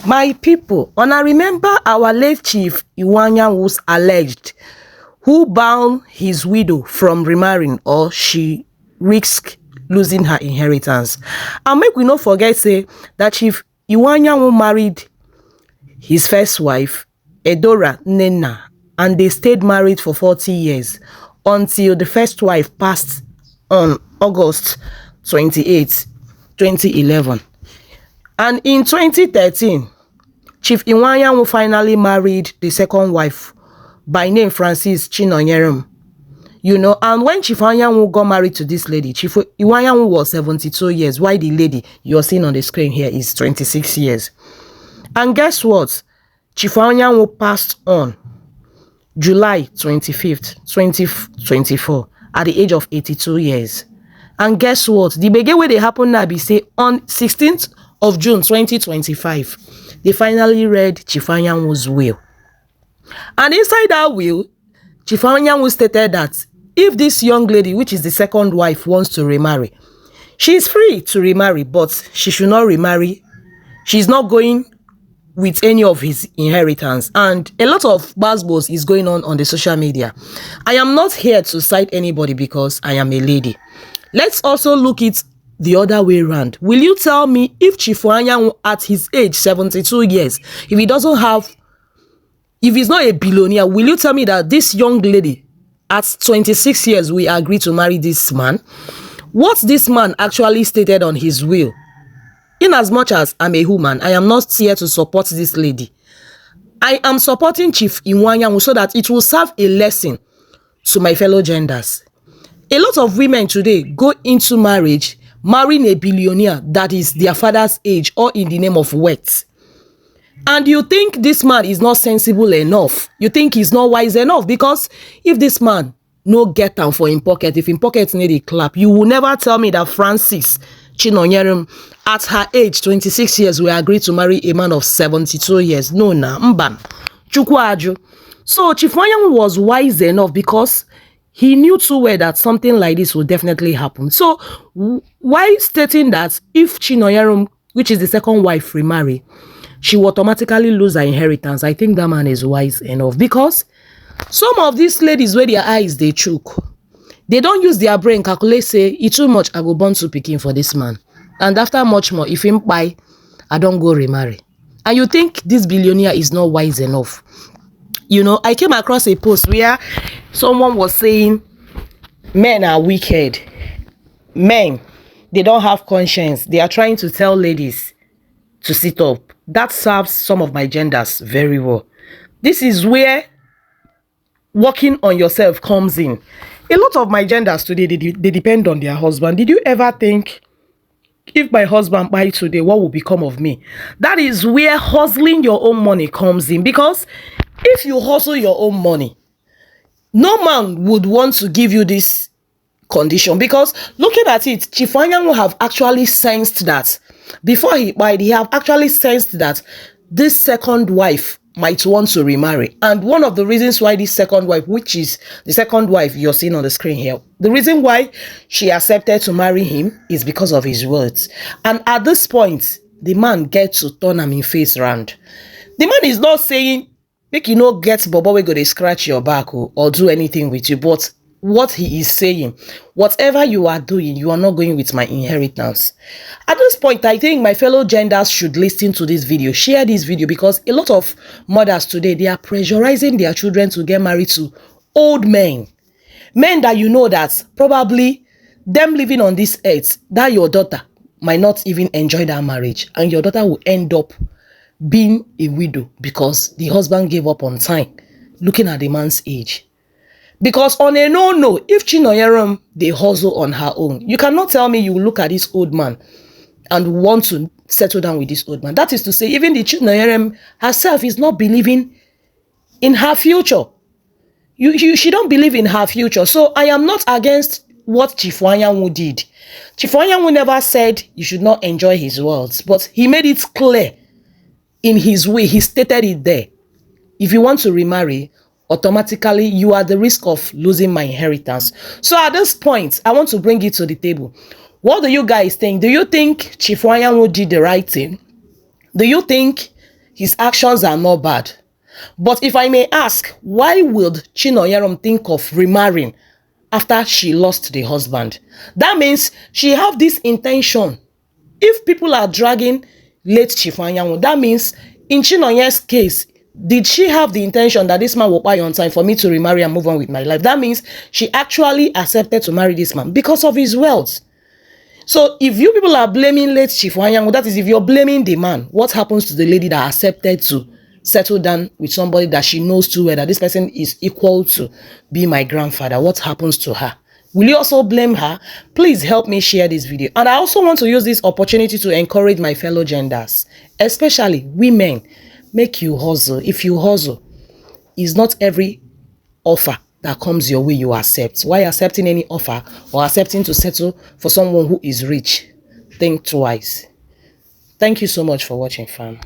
My people, una remember our late Chief Iwuanyawu's alleged who bound his widow from remarrying or she risked losing her inheritance. And make we not forget say that Chief Iwuanyawu married his first wife, Edora Nena, and they stayed married for 40 years until the first wife passed on August 28, 2011. And in 2013, Chief Iwuanyawu finally married the second wife by name Francis Chinonyerum. And when Chief Iwuanyawu got married to this lady, Chief Iwuanyawu was 72 years, while the lady you're seeing on the screen here is 26 years. And guess what? Chief Iwuanyawu passed on July 25th, 2024 at the age of 82 years. And guess what? The bege wey dey happen now be say on 16th of June 2025, they finally read Chief Iwuanyawu's will. And inside that will, Chief Iwuanyawu stated that if this young lady, which is the second wife, wants to remarry, she is free to remarry, but she should not remarry. She's not going with any of his inheritance. And a lot of buzzwords is going on the social media. I am not here to cite anybody because I am a lady. Let's also look it the other way around. Will you tell me if Chief Iwuanyawu at his age 72 years, if he's not a billionaire, will you tell me that this young lady at 26 years will agree to marry this man? What this man actually stated on his will, in as much as I'm a woman, I am not here to support this lady. I am supporting Chief Iwuanyawu so that it will serve a lesson to my fellow genders. A lot of women today go into marriage marrying a billionaire that is their father's age or in the name of wealth. And you think this man is not sensible enough. You think he's not wise enough, because if this man no get am for him pocket, if him pocket need a clap, you will never tell me that Francis Chinonyerum at her age 26 years will agree to marry a man of 72 years. No, mbam. Chukwaju. So Chief Iwuanyawu was wise enough because he knew too well that something like this will definitely happen. So why stating that if Chinonyerum, which is the second wife, remarry, she will automatically lose her inheritance? I think that man is wise enough, because some of these ladies where their eyes they choke, they don't use their brain calculate, say it's too much, I go born to pikin for this man, and after much more, if him buy, I don't go remarry. And you think this billionaire is not wise enough? I came across a post where someone was saying men are wicked. Men, they don't have conscience. They are trying to tell ladies to sit up. That serves some of my genders very well. This is where working on yourself comes in. A lot of my genders today, they depend on their husband. Did you ever think, if my husband buy today, what will become of me? That is where hustling your own money comes in. Because if you hustle your own money, no man would want to give you this condition. Because looking at it, Chief Iwuanyawu have actually sensed that before he died, he have actually sensed that this second wife might want to remarry. And one of the reasons why this second wife, which is the second wife you're seeing on the screen here, the reason why she accepted to marry him is because of his words. And at this point, the man gets to turn him in face round. The man is not saying, make you no get bobo we go to scratch your back or do anything with you. But what he is saying, whatever you are doing, you are not going with my inheritance. At this point, I think my fellow genders should listen to this video, share this video, because a lot of mothers today, they are pressurizing their children to get married to old men. Men that you know that probably them living on this earth, that your daughter might not even enjoy that marriage, and your daughter will end up being a widow because the husband gave up on time, looking at the man's age. Because on a no, if Chinonyerum, they hustle on her own, you cannot tell me you look at this old man and want to settle down with this old man. That is to say, even the Chinonyerum herself is not believing in her future. She don't believe in her future. So I am not against what Chief Iwuanyawu did. Chief Iwuanyawu never said you should not enjoy his words, but he made it clear in his way. He stated it there. If you want to remarry, automatically you are at the risk of losing my inheritance. So at this point, I want to bring it to the table. What do you guys think? Do you think Chief Iwuanyawu did the right thing? Do you think his actions are not bad. But if I may ask, why would Chinoyerom think of remarrying after she lost the husband? That means she have this intention. If people are dragging late Chief Iwuanyawu, that means in Chinoye's case, did she have the intention that this man will buy on time for me to remarry and move on with my life? That means she actually accepted to marry this man because of his wealth. So if you people are blaming late Chief Iwuanyawu, that is, if you're blaming the man, what happens to the lady that accepted to settle down with somebody that she knows too well that this person is equal to be my grandfather? What happens to her? Will you also blame her? Please help me share this video. And I also want to use this opportunity to encourage my fellow genders, especially women. Make you hustle. If you hustle, it's not every offer that comes your way you accept. Why accepting any offer or accepting to settle for someone who is rich? Think twice. Thank you so much for watching, fam.